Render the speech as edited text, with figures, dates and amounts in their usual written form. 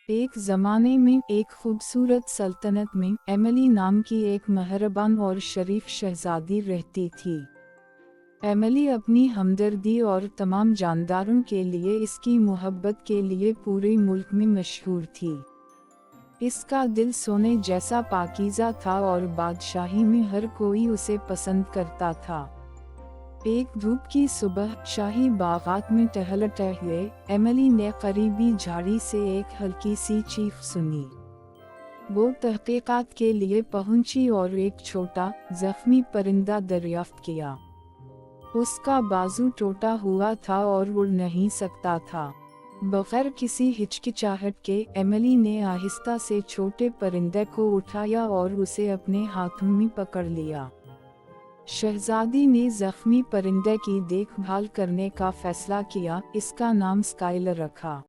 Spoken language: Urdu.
ایک زمانے میں ایک خوبصورت سلطنت میں ایملی نام کی ایک مہربان اور شریف شہزادی رہتی تھی۔ ایملی اپنی ہمدردی اور تمام جانداروں کے لیے اس کی محبت کے لیے پورے ملک میں مشہور تھی۔ اس کا دل سونے جیسا پاکیزہ تھا اور بادشاہی میں ہر کوئی اسے پسند کرتا تھا۔ ایک دھوپ کی صبح شاہی باغات میں ٹہلتے ہوئے ایملی نے قریبی جھاڑی سے ایک ہلکی سی چیخ سنی۔ وہ تحقیقات کے لیے پہنچی اور ایک چھوٹا زخمی پرندہ دریافت کیا۔ اس کا بازو ٹوٹا ہوا تھا اور اڑ نہیں سکتا تھا۔ بغیر کسی ہچکچاہٹ کے ایملی نے آہستہ سے چھوٹے پرندے کو اٹھایا اور اسے اپنے ہاتھوں میں پکڑ لیا۔ شہزادی نے زخمی پرندے کی دیکھ بھال کرنے کا فیصلہ کیا، اس کا نام اسکائلر رکھا۔